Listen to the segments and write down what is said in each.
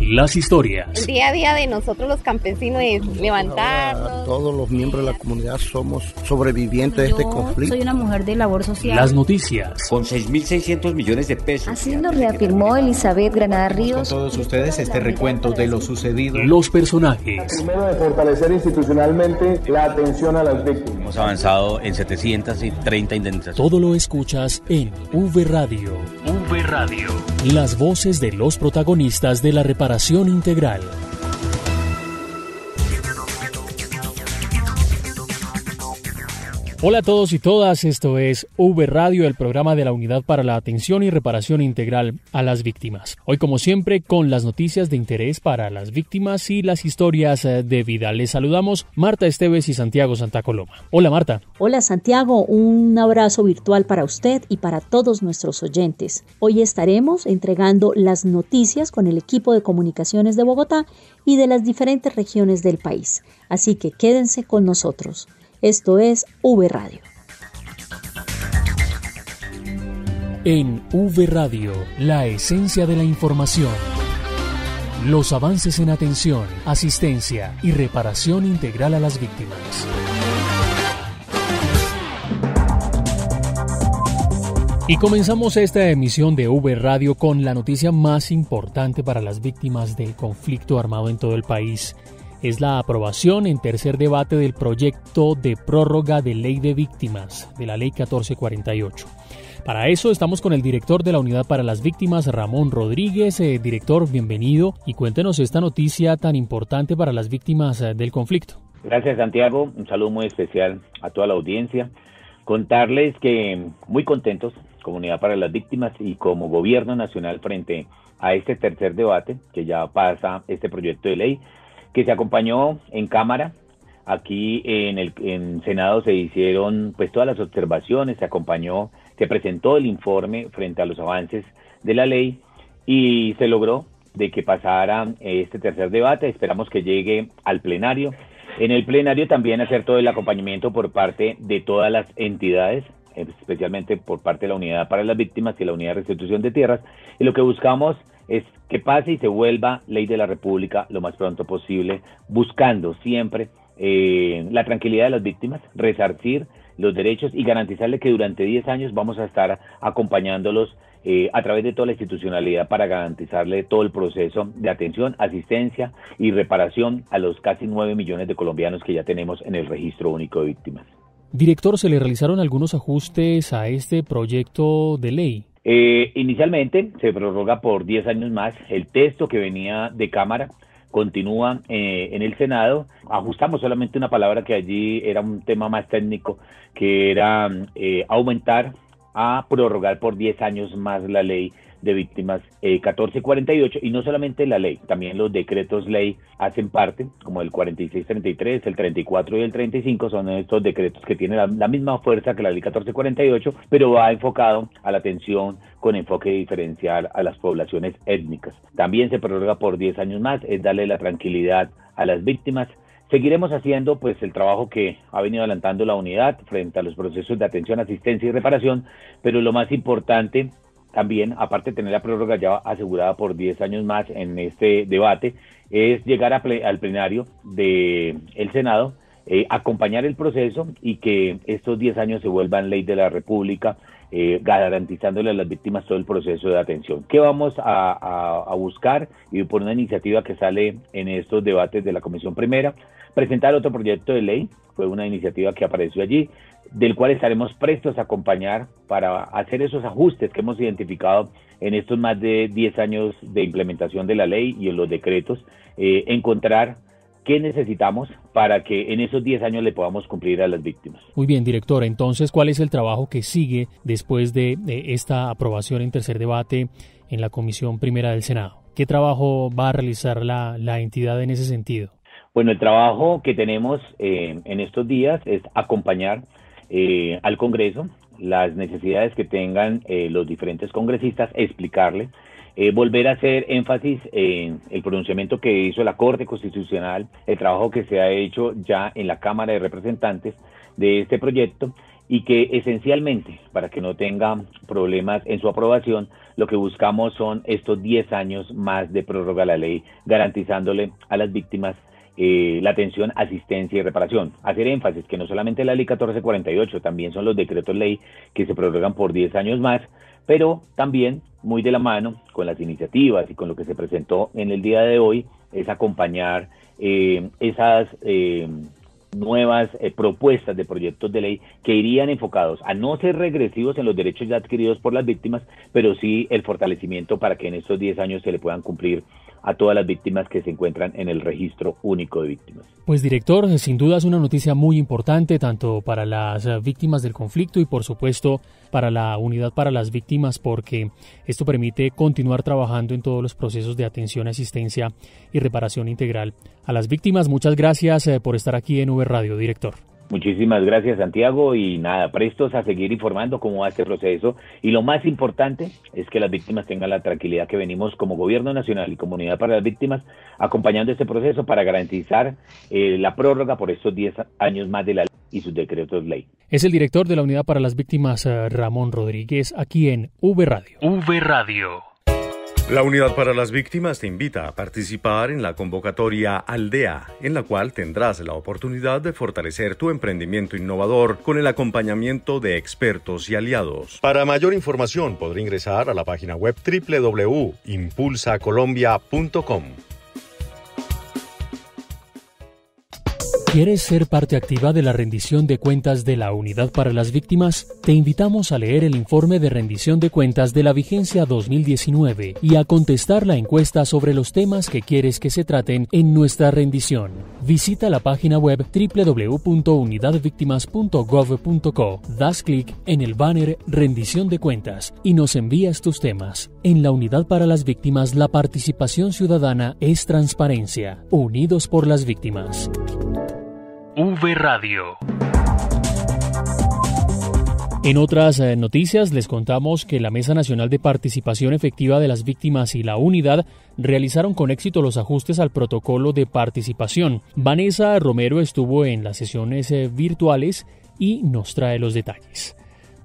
Las historias. El día a día de nosotros los campesinos es levantarnos. Todos los miembros de la comunidad somos sobrevivientes de este conflicto. Soy una mujer de labor social. Las noticias. Con 6.600 millones de pesos. Así lo reafirmó Elizabeth Granada Ríos. Con todos ustedes este recuento de lo sucedido. Los personajes. Primero, de fortalecer institucionalmente la atención a las víctimas. Hemos avanzado en 730 indemnizaciones. Todo lo escuchas en V Radio. V Radio. Las voces de los protagonistas de la reparación integral. Hola a todos y todas, esto es V Radio, el programa de la Unidad para la Atención y Reparación Integral a las Víctimas. Hoy, como siempre, con las noticias de interés para las víctimas y las historias de vida. Les saludamos Marta Esteves y Santiago Santa Coloma. Hola, Marta. Hola, Santiago. Un abrazo virtual para usted y para todos nuestros oyentes. Hoy estaremos entregando las noticias con el equipo de comunicaciones de Bogotá y de las diferentes regiones del país. Así que quédense con nosotros. Esto es V Radio. En V Radio, la esencia de la información. Los avances en atención, asistencia y reparación integral a las víctimas. Y comenzamos esta emisión de V Radio con la noticia más importante para las víctimas del conflicto armado en todo el país. Es la aprobación en tercer debate del proyecto de prórroga de Ley de Víctimas, de la Ley 1448. Para eso estamos con el director de la Unidad para las Víctimas, Ramón Rodríguez. Director, bienvenido y cuéntenos esta noticia tan importante para las víctimas del conflicto. Gracias, Santiago. Un saludo muy especial a toda la audiencia. Contarles que muy contentos, Comunidad para las Víctimas y como Gobierno Nacional frente a este tercer debate, que ya pasa este proyecto de ley, que se acompañó en Cámara. Aquí en Senado se hicieron pues todas las observaciones, se presentó el informe frente a los avances de la ley y se logró de que pasara este tercer debate. Esperamos que llegue al plenario. En el plenario también hacer todo el acompañamiento por parte de todas las entidades, especialmente por parte de la Unidad para las Víctimas y la Unidad de Restitución de Tierras, y lo que buscamos es que pase y se vuelva ley de la República lo más pronto posible, buscando siempre la tranquilidad de las víctimas, resarcir los derechos y garantizarle que durante 10 años vamos a estar acompañándolos a través de toda la institucionalidad para garantizarle todo el proceso de atención, asistencia y reparación a los casi 9 millones de colombianos que ya tenemos en el Registro Único de Víctimas. Director, ¿se le realizaron algunos ajustes a este proyecto de ley? Inicialmente se prorroga por 10 años más. El texto que venía de Cámara continúa en el Senado. Ajustamos solamente una palabra que allí era un tema más técnico, que era aumentar a prorrogar por 10 años más la ley de víctimas 1448, y no solamente la ley, también los decretos ley hacen parte, como el 4633, el 34 y el 35, son estos decretos que tienen la misma fuerza que la ley 1448, pero va enfocado a la atención con enfoque diferencial a las poblaciones étnicas. También se prorroga por 10 años más, es darle la tranquilidad a las víctimas. Seguiremos haciendo pues el trabajo que ha venido adelantando la unidad frente a los procesos de atención, asistencia y reparación, pero lo más importante también, aparte de tener la prórroga ya asegurada por 10 años más en este debate, es llegar al plenario del Senado, acompañar el proceso y que estos 10 años se vuelvan ley de la República, garantizándole a las víctimas todo el proceso de atención. ¿Qué vamos a buscar? Y por una iniciativa que sale en estos debates de la Comisión Primera, presentar otro proyecto de ley, fue una iniciativa que apareció allí, del cual estaremos prestos a acompañar para hacer esos ajustes que hemos identificado en estos más de 10 años de implementación de la ley y en los decretos, encontrar qué necesitamos para que en esos 10 años le podamos cumplir a las víctimas. Muy bien, directora. Entonces, ¿cuál es el trabajo que sigue después de esta aprobación en tercer debate en la Comisión Primera del Senado? ¿Qué trabajo va a realizar la entidad en ese sentido? Bueno, el trabajo que tenemos en estos días es acompañar al Congreso las necesidades que tengan los diferentes congresistas, explicarle, volver a hacer énfasis en el pronunciamiento que hizo la Corte Constitucional, el trabajo que se ha hecho ya en la Cámara de Representantes de este proyecto y que esencialmente, para que no tenga problemas en su aprobación, lo que buscamos son estos 10 años más de prórroga a la ley, garantizándole a las víctimas la atención, asistencia y reparación. Hacer énfasis que no solamente la ley 1448, también son los decretos ley que se prorrogan por 10 años más, pero también muy de la mano con las iniciativas y con lo que se presentó en el día de hoy, es acompañar esas nuevas propuestas de proyectos de ley que irían enfocados a no ser regresivos en los derechos ya adquiridos por las víctimas, pero sí el fortalecimiento para que en estos 10 años se le puedan cumplir a todas las víctimas que se encuentran en el registro único de víctimas. Pues director, sin duda es una noticia muy importante tanto para las víctimas del conflicto y por supuesto para la unidad para las víctimas, porque esto permite continuar trabajando en todos los procesos de atención, asistencia y reparación integral a las víctimas. Muchas gracias por estar aquí en V Radio, director. Muchísimas gracias, Santiago, y nada, prestos a seguir informando cómo va este proceso, y lo más importante es que las víctimas tengan la tranquilidad que venimos como Gobierno Nacional y Comunidad para las Víctimas acompañando este proceso para garantizar la prórroga por estos 10 años más de la ley y sus decretos ley. Es el director de la Unidad para las Víctimas, Ramón Rodríguez, aquí en V Radio. V Radio. La Unidad para las Víctimas te invita a participar en la convocatoria Aldea, en la cual tendrás la oportunidad de fortalecer tu emprendimiento innovador con el acompañamiento de expertos y aliados. Para mayor información podrá ingresar a la página web www.impulsacolombia.com. ¿Quieres ser parte activa de la rendición de cuentas de la Unidad para las Víctimas? Te invitamos a leer el informe de rendición de cuentas de la vigencia 2019 y a contestar la encuesta sobre los temas que quieres que se traten en nuestra rendición. Visita la página web www.unidadvictimas.gov.co, das clic en el banner Rendición de Cuentas y nos envías tus temas. En la Unidad para las Víctimas, la participación ciudadana es transparencia. Unidos por las víctimas. V Radio. En otras noticias les contamos que la Mesa Nacional de Participación Efectiva de las Víctimas y la Unidad realizaron con éxito los ajustes al protocolo de participación. Vanessa Romero estuvo en las sesiones virtuales y nos trae los detalles.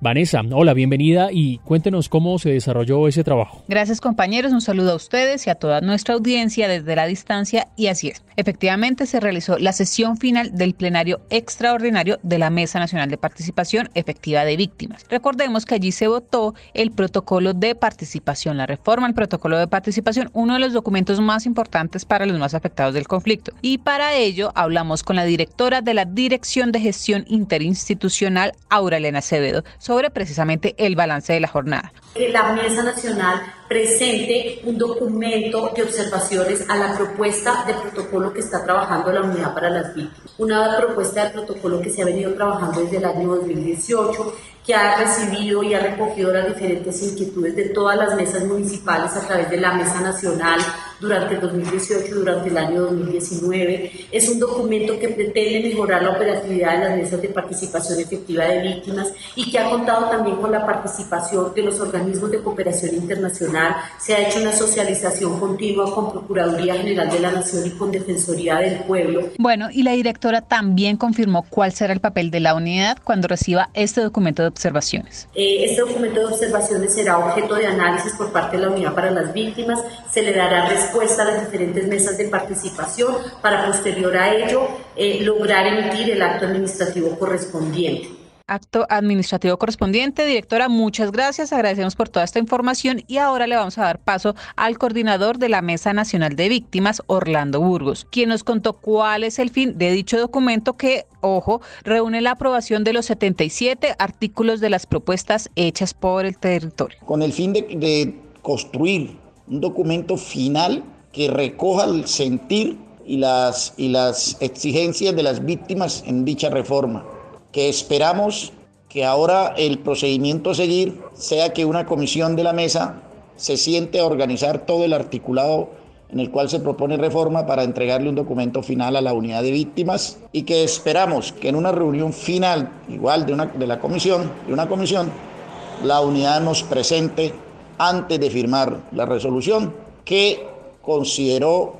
Vanessa, hola, bienvenida y cuéntenos cómo se desarrolló ese trabajo. Gracias, compañeros, un saludo a ustedes y a toda nuestra audiencia desde la distancia, y así es. Efectivamente, se realizó la sesión final del plenario extraordinario de la Mesa Nacional de Participación Efectiva de Víctimas. Recordemos que allí se votó el protocolo de participación, la reforma al protocolo de participación, uno de los documentos más importantes para los más afectados del conflicto. Y para ello hablamos con la directora de la Dirección de Gestión Interinstitucional, Aura Elena Acevedo, sobre precisamente el balance de la jornada. Que la Mesa Nacional presente un documento de observaciones a la propuesta de protocolo que está trabajando la Unidad para las Víctimas. Una propuesta de protocolo que se ha venido trabajando desde el año 2018, que ha recibido y ha recogido las diferentes inquietudes de todas las mesas municipales a través de la Mesa Nacional durante el 2018 y durante el año 2019. Es un documento que pretende mejorar la operatividad de las mesas de participación efectiva de víctimas y que ha contado también con la participación de los organismos de cooperación internacional. Se ha hecho una socialización continua con Procuraduría General de la Nación y con Defensoría del Pueblo. Bueno, y la directora también confirmó cuál será el papel de la unidad cuando reciba este documento de observaciones. Este documento de observaciones será objeto de análisis por parte de la Unidad para las Víctimas. Se le dará respuesta a las diferentes mesas de participación para posterior a ello lograr emitir el acto administrativo correspondiente. Acto administrativo correspondiente. Directora, muchas gracias, agradecemos por toda esta información y ahora le vamos a dar paso al coordinador de la Mesa Nacional de Víctimas, Orlando Burgos, quien nos contó cuál es el fin de dicho documento que, ojo, reúne la aprobación de los 77 artículos de las propuestas hechas por el territorio. Con el fin de construir un documento final que recoja el sentir y las exigencias de las víctimas en dicha reforma, que esperamos que ahora el procedimiento a seguir sea que una comisión de la mesa se siente a organizar todo el articulado en el cual se propone reforma para entregarle un documento final a la unidad de víctimas, y que esperamos que en una reunión final igual de una comisión, la unidad nos presente antes de firmar la resolución que consideró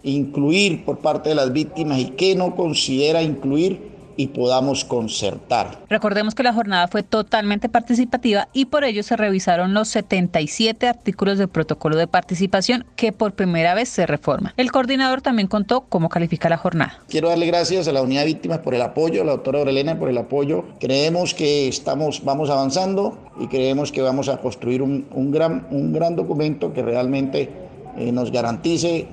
incluir por parte de las víctimas y que no considera incluir y podamos concertar. Recordemos que la jornada fue totalmente participativa y por ello se revisaron los 77 artículos del protocolo de participación que por primera vez se reforma. El coordinador también contó cómo califica la jornada. Quiero darle gracias a la Unidad de Víctimas por el apoyo, a la doctora Aurelena por el apoyo. Creemos que vamos avanzando y creemos que vamos a construir un gran documento que realmente nos garantice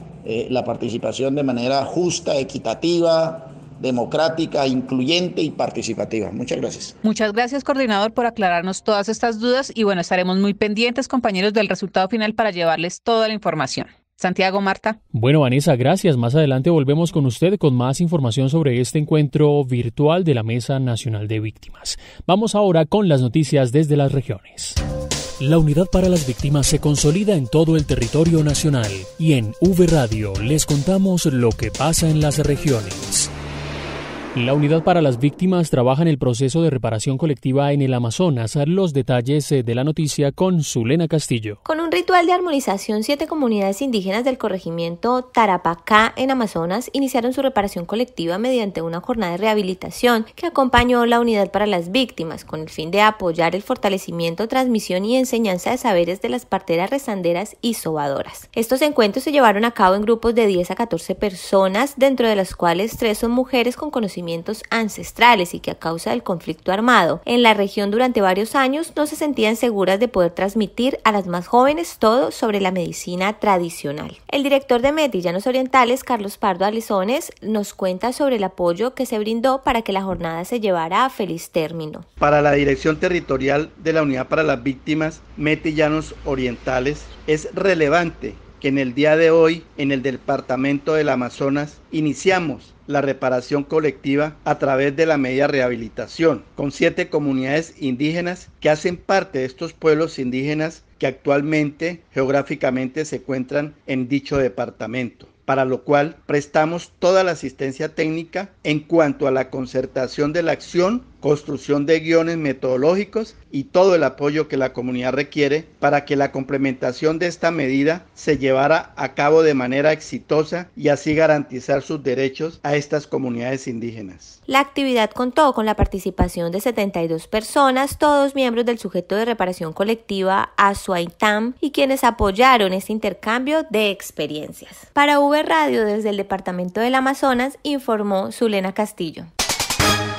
la participación de manera justa, equitativa, democrática, incluyente y participativa. Muchas gracias. Muchas gracias, coordinador, por aclararnos todas estas dudas y bueno, estaremos muy pendientes, compañeros, del resultado final para llevarles toda la información. Santiago, Marta. Bueno, Vanessa, gracias. Más adelante volvemos con usted con más información sobre este encuentro virtual de la Mesa Nacional de Víctimas. Vamos ahora con las noticias desde las regiones. La Unidad para las Víctimas se consolida en todo el territorio nacional y en V Radio les contamos lo que pasa en las regiones. La Unidad para las Víctimas trabaja en el proceso de reparación colectiva en el Amazonas. Los detalles de la noticia con Zulena Castillo. Con un ritual de armonización, 7 comunidades indígenas del corregimiento Tarapacá en Amazonas iniciaron su reparación colectiva mediante una jornada de rehabilitación que acompañó la Unidad para las Víctimas con el fin de apoyar el fortalecimiento, transmisión y enseñanza de saberes de las parteras rezanderas y sobadoras. Estos encuentros se llevaron a cabo en grupos de 10 a 14 personas, dentro de las cuales 3 son mujeres con conocimientos ancestrales y que a causa del conflicto armado en la región durante varios años no se sentían seguras de poder transmitir a las más jóvenes todo sobre la medicina tradicional. El director de MET Llanos Orientales, Carlos Pardo Alizones, nos cuenta sobre el apoyo que se brindó para que la jornada se llevara a feliz término. Para la Dirección Territorial de la Unidad para las Víctimas MET Llanos Orientales es relevante que en el día de hoy, en el departamento del Amazonas, iniciamos la reparación colectiva a través de la media rehabilitación, con 7 comunidades indígenas que hacen parte de estos pueblos indígenas que actualmente geográficamente se encuentran en dicho departamento, para lo cual prestamos toda la asistencia técnica en cuanto a la concertación de la acción, construcción de guiones metodológicos y todo el apoyo que la comunidad requiere para que la complementación de esta medida se llevara a cabo de manera exitosa y así garantizar sus derechos a estas comunidades indígenas. La actividad contó con la participación de 72 personas, todos miembros del sujeto de reparación colectiva Azuaitam y quienes apoyaron este intercambio de experiencias. Para V Radio desde el departamento del Amazonas informó Zulena Castillo.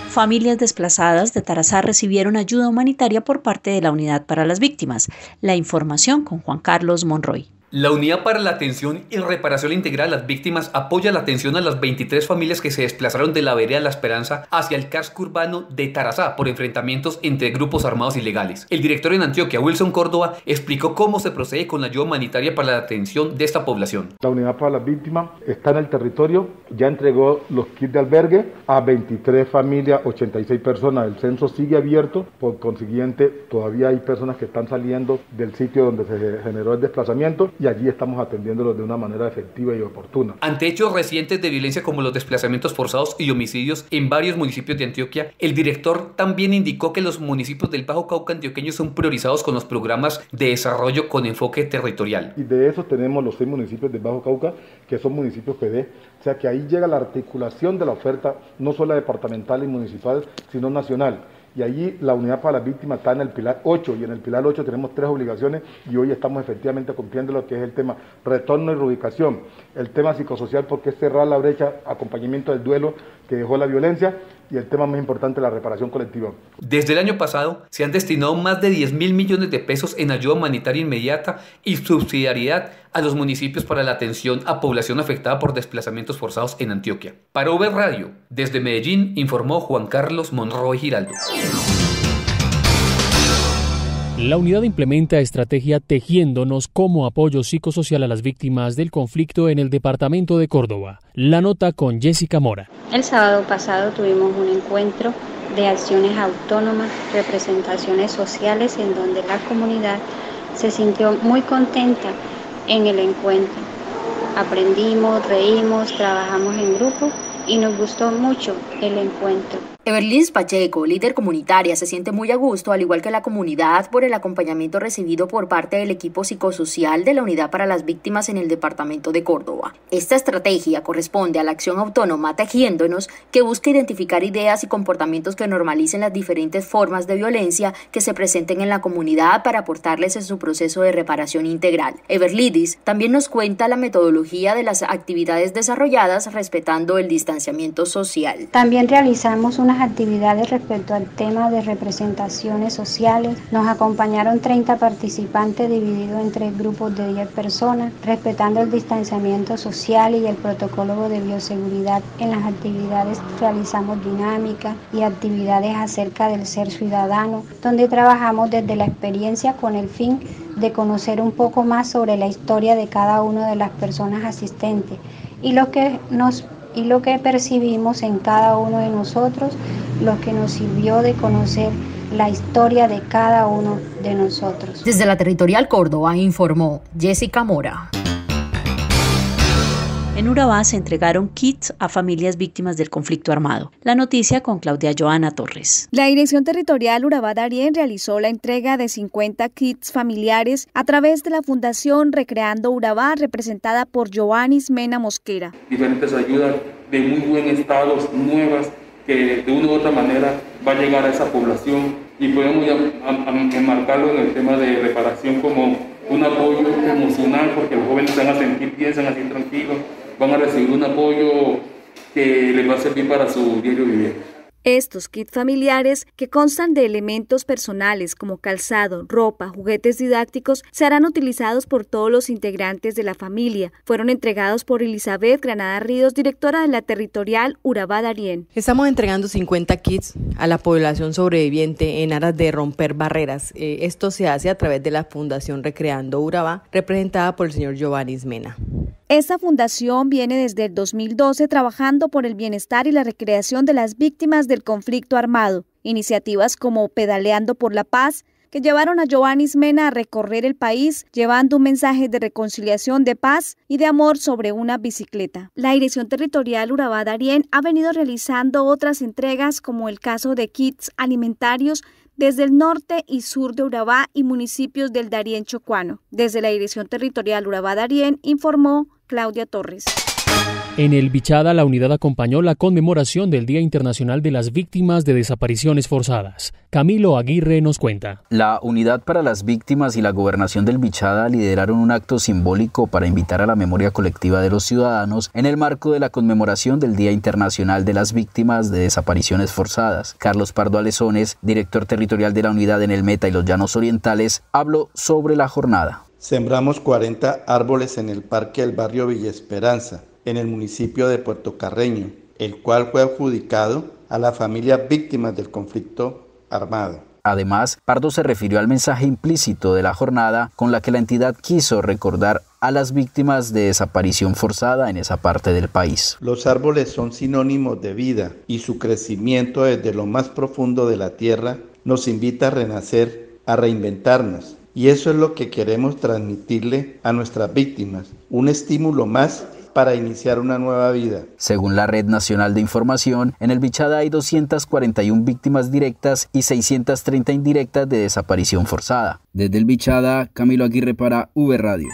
Familias desplazadas de Tarazá recibieron ayuda humanitaria por parte de la Unidad para las Víctimas. La información con Juan Carlos Monroy. La Unidad para la Atención y Reparación Integral a las Víctimas apoya la atención a las 23 familias que se desplazaron de la vereda La Esperanza hacia el casco urbano de Tarazá por enfrentamientos entre grupos armados ilegales. El director en Antioquia, Wilson Córdoba, explicó cómo se procede con la ayuda humanitaria para la atención de esta población. La Unidad para las Víctimas está en el territorio, ya entregó los kits de albergue a 23 familias, 86 personas. El censo sigue abierto, por consiguiente todavía hay personas que están saliendo del sitio donde se generó el desplazamiento y allí estamos atendiéndolos de una manera efectiva y oportuna. Ante hechos recientes de violencia como los desplazamientos forzados y homicidios en varios municipios de Antioquia, el director también indicó que los municipios del Bajo Cauca antioqueño son priorizados con los programas de desarrollo con enfoque territorial. Y de esos tenemos los 6 municipios del Bajo Cauca, que son municipios PD, o sea que ahí llega la articulación de la oferta, no solo departamental y municipal, sino nacional. Y allí la Unidad para las Víctimas está en el pilar 8 y en el pilar 8 tenemos 3 obligaciones y hoy estamos efectivamente cumpliendo lo que es el tema retorno y reubicación, el tema psicosocial porque es cerrar la brecha, acompañamiento del duelo que dejó la violencia y el tema más importante, la reparación colectiva. Desde el año pasado se han destinado más de 10.000 millones de pesos en ayuda humanitaria inmediata y subsidiariedad a los municipios para la atención a población afectada por desplazamientos forzados en Antioquia. Para V Radio, desde Medellín, informó Juan Carlos Monroy Giraldo. La unidad implementa estrategia Tejiéndonos como apoyo psicosocial a las víctimas del conflicto en el departamento de Córdoba. La nota con Jessica Mora. El sábado pasado tuvimos un encuentro de acciones autónomas, representaciones sociales, en donde la comunidad se sintió muy contenta en el encuentro. Aprendimos, reímos, trabajamos en grupo y nos gustó mucho el encuentro. Everlyn Pacheco, líder comunitaria, se siente muy a gusto, al igual que la comunidad, por el acompañamiento recibido por parte del equipo psicosocial de la Unidad para las Víctimas en el departamento de Córdoba. Esta estrategia corresponde a la acción autónoma Tejiéndonos, que busca identificar ideas y comportamientos que normalicen las diferentes formas de violencia que se presenten en la comunidad para aportarles en su proceso de reparación integral. Everlydis también nos cuenta la metodología de las actividades desarrolladas respetando el distanciamiento social. También realizamos unas actividades respecto al tema de representaciones sociales. Nos acompañaron 30 participantes divididos en 3 grupos de 10 personas, respetando el distanciamiento social y el protocolo de bioseguridad. En las actividades realizamos dinámicas y actividades acerca del ser ciudadano, donde trabajamos desde la experiencia con el fin de conocer un poco más sobre la historia de cada una de las personas asistentes y lo que percibimos en cada uno de nosotros, lo que nos sirvió de conocer la historia de cada uno de nosotros. Desde la Territorial Córdoba informó Jessica Mora. En Urabá se entregaron kits a familias víctimas del conflicto armado. La noticia con Claudia Joana Torres. La Dirección Territorial Urabá-Darién realizó la entrega de 50 kits familiares a través de la Fundación Recreando Urabá, representada por Joanis Mena Mosquera. Diferentes ayudas de muy buen estado, nuevas, que de una u otra manera va a llegar a esa población y podemos enmarcarlo en el tema de reparación como un apoyo emocional, porque los jóvenes se van a sentir bien, se van a sentir tranquilos, van a recibir un apoyo que les va a servir para su diario vivir. Estos kits familiares, que constan de elementos personales como calzado, ropa, juguetes didácticos, serán utilizados por todos los integrantes de la familia. Fueron entregados por Elizabeth Granada Ríos, directora de la Territorial Urabá-Darién. Estamos entregando 50 kits a la población sobreviviente en aras de romper barreras. Esto se hace a través de la Fundación Recreando Urabá, representada por el señor Joanis Mena. Esta fundación viene desde el 2012 trabajando por el bienestar y la recreación de las víctimas del conflicto armado. Iniciativas como Pedaleando por la Paz, que llevaron a Joanis Mena a recorrer el país llevando un mensaje de reconciliación, de paz y de amor sobre una bicicleta. La Dirección Territorial Urabá-Darién ha venido realizando otras entregas, como el caso de kits alimentarios desde el norte y sur de Urabá y municipios del Darién Chocuano. Desde la Dirección Territorial Urabá-Darién informó Claudia Torres. En el Bichada, la unidad acompañó la conmemoración del Día Internacional de las Víctimas de Desapariciones Forzadas. Camilo Aguirre nos cuenta. La Unidad para las Víctimas y la Gobernación del Bichada lideraron un acto simbólico para invitar a la memoria colectiva de los ciudadanos en el marco de la conmemoración del Día Internacional de las Víctimas de Desapariciones Forzadas. Carlos Pardo Alezones, director territorial de la unidad en el Meta y los Llanos Orientales, habló sobre la jornada. Sembramos 40 árboles en el parque del barrio Villa Esperanza, en el municipio de Puerto Carreño, el cual fue adjudicado a las familias víctimas del conflicto armado. Además, Pardo se refirió al mensaje implícito de la jornada con la que la entidad quiso recordar a las víctimas de desaparición forzada en esa parte del país. Los árboles son sinónimos de vida y su crecimiento desde lo más profundo de la tierra nos invita a renacer, a reinventarnos. Y eso es lo que queremos transmitirle a nuestras víctimas, un estímulo más para iniciar una nueva vida. Según la Red Nacional de Información, en el Bichada hay 241 víctimas directas y 630 indirectas de desaparición forzada. Desde el Bichada, Camilo Aguirre para V Radio.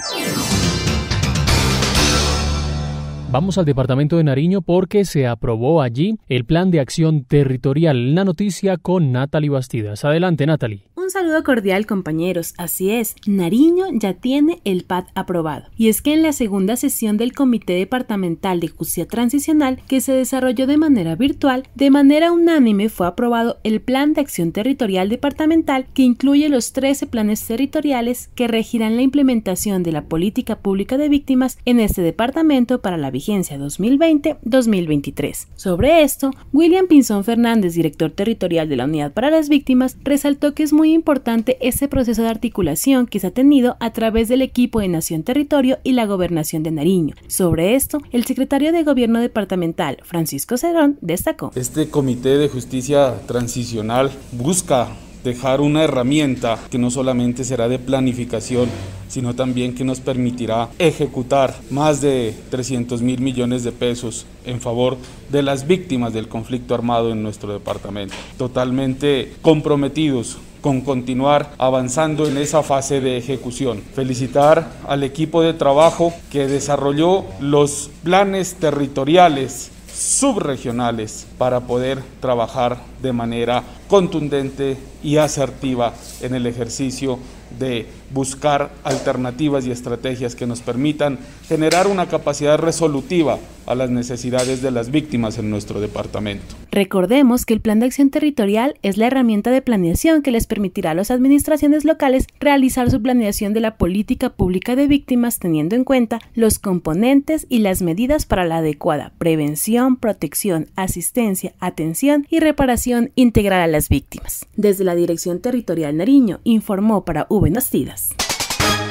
Vamos al departamento de Nariño porque se aprobó allí el Plan de Acción Territorial. La noticia con Natalie Bastidas. Adelante, Natalie. Un saludo cordial, compañeros. Así es, Nariño ya tiene el PAT aprobado. Y es que en la segunda sesión del Comité Departamental de Justicia Transicional, que se desarrolló de manera virtual, de manera unánime fue aprobado el Plan de Acción Territorial Departamental, que incluye los 13 planes territoriales que regirán la implementación de la política pública de víctimas en este departamento para la vigencia 2020-2023. Sobre esto, William Pinzón Fernández, director territorial de la Unidad para las Víctimas, resaltó que es muy importante este proceso de articulación que se ha tenido a través del equipo de Nación Territorio y la Gobernación de Nariño. Sobre esto, el secretario de Gobierno Departamental, Francisco Cerón, destacó. Este Comité de Justicia Transicional busca dejar una herramienta que no solamente será de planificación, sino también que nos permitirá ejecutar más de 300.000 millones de pesos en favor de las víctimas del conflicto armado en nuestro departamento. Totalmente comprometidos con continuar avanzando en esa fase de ejecución. Felicitar al equipo de trabajo que desarrolló los planes territoriales subregionales para poder trabajar de manera contundente y asertiva en el ejercicio de buscar alternativas y estrategias que nos permitan generar una capacidad resolutiva a las necesidades de las víctimas en nuestro departamento. Recordemos que el Plan de Acción Territorial es la herramienta de planeación que les permitirá a las administraciones locales realizar su planeación de la política pública de víctimas teniendo en cuenta los componentes y las medidas para la adecuada prevención, protección, asistencia, atención y reparación integral a las víctimas. Desde la Dirección Territorial Nariño informó para V Noticias.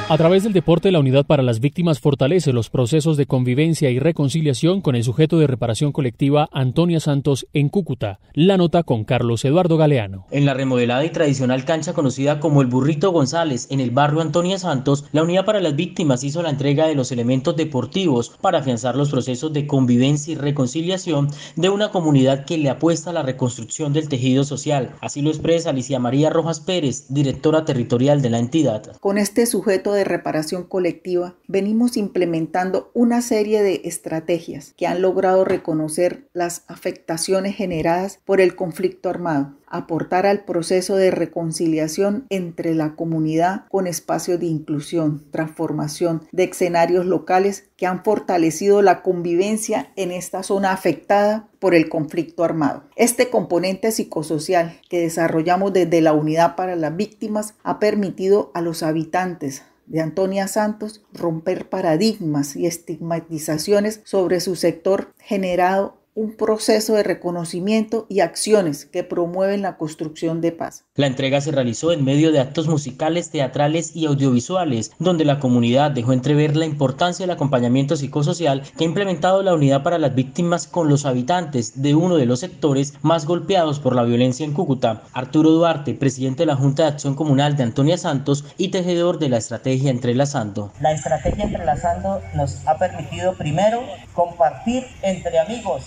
A través del deporte, la Unidad para las Víctimas fortalece los procesos de convivencia y reconciliación con el sujeto de reparación colectiva Antonia Santos en Cúcuta. La nota con Carlos Eduardo Galeano. En la remodelada y tradicional cancha conocida como el Burrito González, en el barrio Antonia Santos, la Unidad para las Víctimas hizo la entrega de los elementos deportivos para afianzar los procesos de convivencia y reconciliación de una comunidad que le apuesta a la reconstrucción del tejido social. Así lo expresa Alicia María Rojas Pérez, directora territorial de la entidad. Con este sujeto de reparación colectiva, venimos implementando una serie de estrategias que han logrado reconocer las afectaciones generadas por el conflicto armado, aportar al proceso de reconciliación entre la comunidad con espacios de inclusión, transformación de escenarios locales que han fortalecido la convivencia en esta zona afectada por el conflicto armado. Este componente psicosocial que desarrollamos desde la Unidad para las Víctimas ha permitido a los habitantes de Antonia Santos romper paradigmas y estigmatizaciones sobre su sector, generado un proceso de reconocimiento y acciones que promueven la construcción de paz. La entrega se realizó en medio de actos musicales, teatrales y audiovisuales, donde la comunidad dejó entrever la importancia del acompañamiento psicosocial que ha implementado la Unidad para las Víctimas con los habitantes de uno de los sectores más golpeados por la violencia en Cúcuta. Arturo Duarte, presidente de la Junta de Acción Comunal de Antonia Santos y tejedor de la estrategia Entrelazando. La estrategia Entrelazando nos ha permitido primero compartir entre amigos.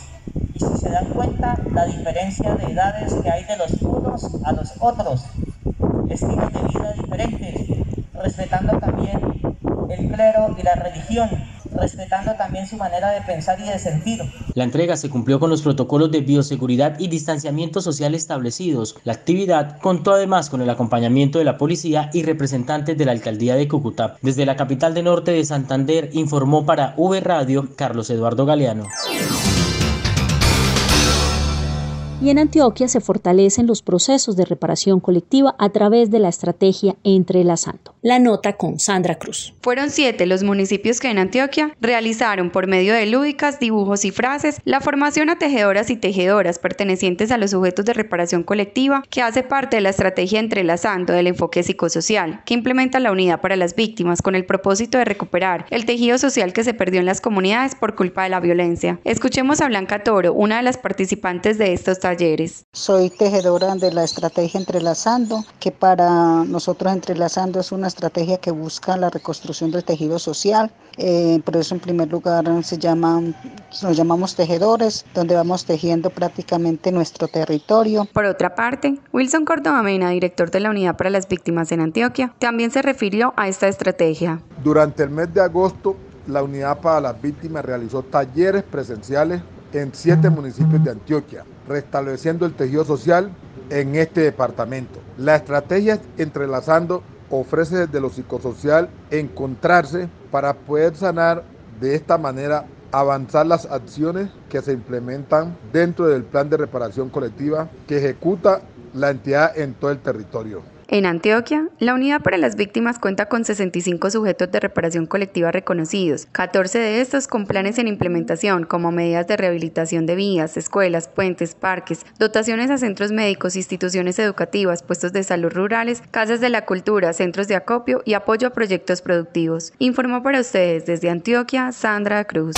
Y si se dan cuenta, la diferencia de edades que hay de los unos a los otros, estilos de vida diferentes, respetando también el clero y la religión, respetando también su manera de pensar y de sentir. La entrega se cumplió con los protocolos de bioseguridad y distanciamiento social establecidos. La actividad contó además con el acompañamiento de la policía y representantes de la alcaldía de Cúcuta. Desde la capital de norte de Santander informó para V Radio Carlos Eduardo Galeano. Y en Antioquia se fortalecen los procesos de reparación colectiva a través de la estrategia Entrelazando. La nota con Sandra Cruz. Fueron 7 los municipios que en Antioquia realizaron por medio de lúdicas, dibujos y frases la formación a tejedoras y tejedoras pertenecientes a los sujetos de reparación colectiva que hace parte de la estrategia Entrelazando del enfoque psicosocial que implementa la Unidad para las Víctimas con el propósito de recuperar el tejido social que se perdió en las comunidades por culpa de la violencia. Escuchemos a Blanca Toro, una de las participantes de estos talleres. Soy tejedora de la estrategia Entrelazando, que para nosotros Entrelazando es una estrategia que busca la reconstrucción del tejido social. Por eso en primer lugar nos llamamos tejedores, donde vamos tejiendo prácticamente nuestro territorio. Por otra parte, Wilson Córdoba Mena, director de la Unidad para las Víctimas en Antioquia, también se refirió a esta estrategia. Durante el mes de agosto, la Unidad para las Víctimas realizó talleres presenciales en 7 municipios de Antioquia, restableciendo el tejido social en este departamento. La estrategia Entrelazando ofrece desde lo psicosocial encontrarse para poder sanar de esta manera, avanzar las acciones que se implementan dentro del plan de reparación colectiva que ejecuta la entidad en todo el territorio. En Antioquia, la Unidad para las Víctimas cuenta con 65 sujetos de reparación colectiva reconocidos, 14 de estos con planes en implementación como medidas de rehabilitación de vías, escuelas, puentes, parques, dotaciones a centros médicos, instituciones educativas, puestos de salud rurales, casas de la cultura, centros de acopio y apoyo a proyectos productivos. Informó para ustedes desde Antioquia, Sandra Cruz.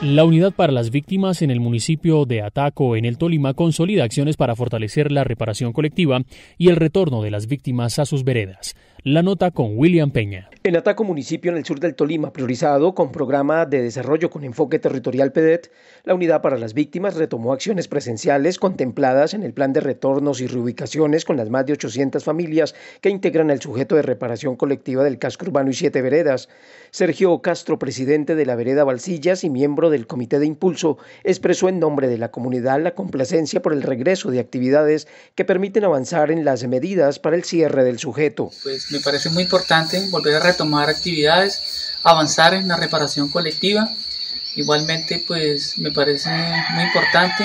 La Unidad para las Víctimas en el municipio de Ataco, en el Tolima, consolida acciones para fortalecer la reparación colectiva y el retorno de las víctimas a sus veredas. La nota con William Peña. En Ataco, municipio en el sur del Tolima, priorizado con programa de desarrollo con enfoque territorial PEDET, la Unidad para las Víctimas retomó acciones presenciales contempladas en el plan de retornos y reubicaciones con las más de 800 familias que integran el sujeto de reparación colectiva del casco urbano y 7 veredas. Sergio Castro, presidente de la vereda Balsillas y miembro del Comité de Impulso, expresó en nombre de la comunidad la complacencia por el regreso de actividades que permiten avanzar en las medidas para el cierre del sujeto. Pues me parece muy importante volver a retomar actividades, avanzar en la reparación colectiva. Igualmente, pues me parece muy importante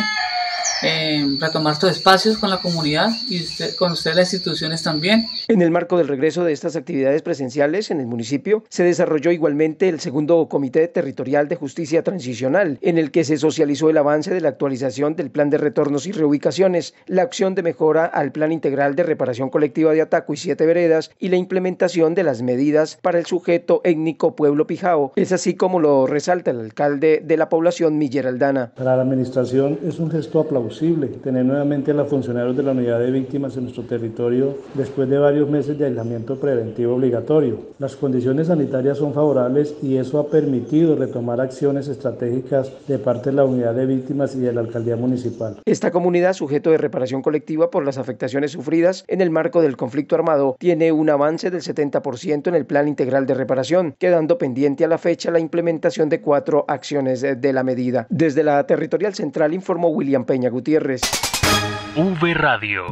retomar estos espacios con la comunidad y con ustedes las instituciones también. En el marco del regreso de estas actividades presenciales en el municipio, se desarrolló igualmente el segundo Comité Territorial de Justicia Transicional, en el que se socializó el avance de la actualización del plan de retornos y reubicaciones, la acción de mejora al plan integral de reparación colectiva de Ataco y 7 veredas y la implementación de las medidas para el sujeto étnico Pueblo Pijao. Es así como lo resalta el alcalde de la población, Miller Aldana. Para la administración es un gesto aplausible tener nuevamente a los funcionarios de la unidad de víctimas en nuestro territorio después de varios meses de aislamiento preventivo obligatorio. Las condiciones sanitarias son favorables y eso ha permitido retomar acciones estratégicas de parte de la unidad de víctimas y de la alcaldía municipal. Esta comunidad, sujeto de reparación colectiva por las afectaciones sufridas en el marco del conflicto armado, tiene un avance del 70% en el plan integral de reparación, quedando pendiente a la fecha la implementación de 4 acciones de la medida. Desde la Territorial Central informó William Peña Gutiérrez. V Radio.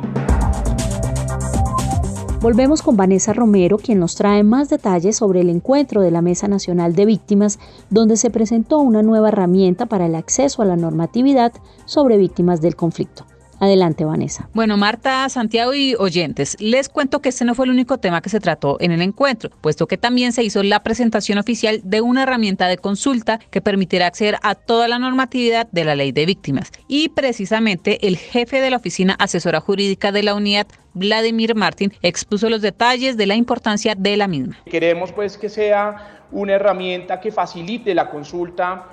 Volvemos con Vanessa Romero, quien nos trae más detalles sobre el encuentro de la Mesa Nacional de Víctimas, donde se presentó una nueva herramienta para el acceso a la normatividad sobre víctimas del conflicto. Adelante, Vanessa. Bueno, Marta, Santiago y oyentes, les cuento que este no fue el único tema que se trató en el encuentro, puesto que también se hizo la presentación oficial de una herramienta de consulta que permitirá acceder a toda la normatividad de la Ley de Víctimas. Y precisamente el jefe de la Oficina Asesora Jurídica de la Unidad, Vladimir Martín, expuso los detalles de la importancia de la misma. Queremos pues que sea una herramienta que facilite la consulta,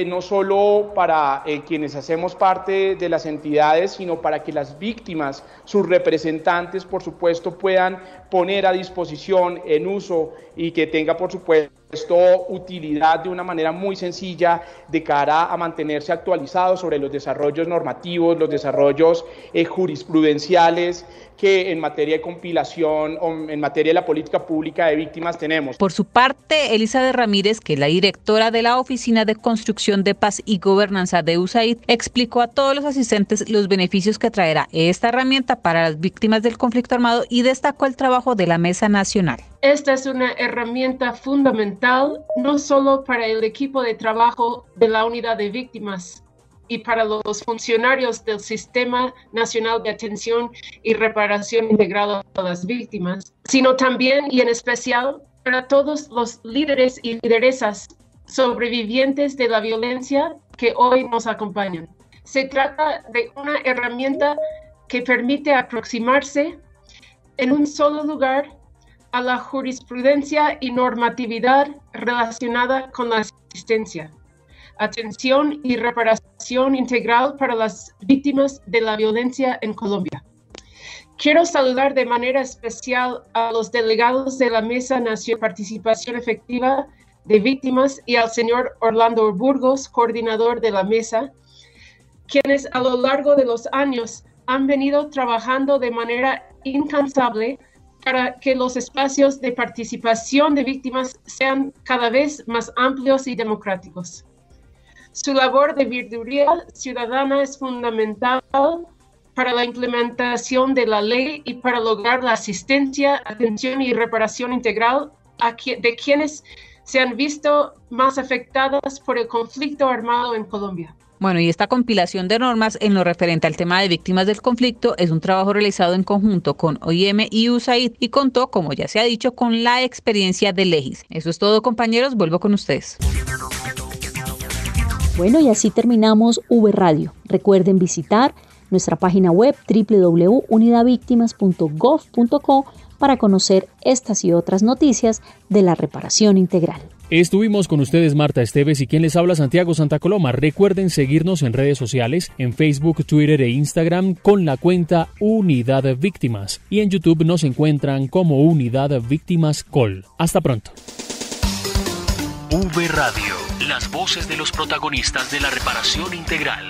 no solo para quienes hacemos parte de las entidades, sino para que las víctimas, sus representantes, por supuesto, puedan poner a disposición, en uso, y que tenga, por supuesto, utilidad de una manera muy sencilla de cara a mantenerse actualizado sobre los desarrollos normativos, los desarrollos jurisprudenciales que en materia de compilación o en materia de la política pública de víctimas tenemos. Por su parte, Elizabeth Ramírez, que es la directora de la Oficina de Construcción de Paz y Gobernanza de USAID, explicó a todos los asistentes los beneficios que traerá esta herramienta para las víctimas del conflicto armado y destacó el trabajo de la Mesa Nacional. Esta es una herramienta fundamental no solo para el equipo de trabajo de la Unidad de Víctimas y para los funcionarios del Sistema Nacional de Atención y Reparación Integrada a las Víctimas, sino también y en especial para todos los líderes y lideresas sobrevivientes de la violencia que hoy nos acompañan. Se trata de una herramienta que permite aproximarse en un solo lugar a la jurisprudencia y normatividad relacionada con la asistencia, atención y reparación integral para las víctimas de la violencia en Colombia. Quiero saludar de manera especial a los delegados de la Mesa Nacional de Participación Efectiva de Víctimas y al señor Orlando Burgos, coordinador de la mesa, quienes a lo largo de los años han venido trabajando de manera incansable para que los espacios de participación de víctimas sean cada vez más amplios y democráticos. Su labor de veeduría ciudadana es fundamental para la implementación de la ley y para lograr la asistencia, atención y reparación integral de quienes se han visto más afectadas por el conflicto armado en Colombia. Bueno, y esta compilación de normas en lo referente al tema de víctimas del conflicto es un trabajo realizado en conjunto con OIM y USAID y contó, como ya se ha dicho, con la experiencia de Legis. Eso es todo, compañeros, vuelvo con ustedes. Bueno, y así terminamos V Radio. Recuerden visitar nuestra página web www.unidadvictimas.gov.co para conocer estas y otras noticias de la reparación integral. Estuvimos con ustedes Marta Esteves y quien les habla Santiago Santa Coloma. Recuerden seguirnos en redes sociales, en Facebook, Twitter e Instagram con la cuenta Unidad Víctimas y en YouTube nos encuentran como Unidad Víctimas Col. Hasta pronto. V Radio, las voces de los protagonistas de la reparación integral.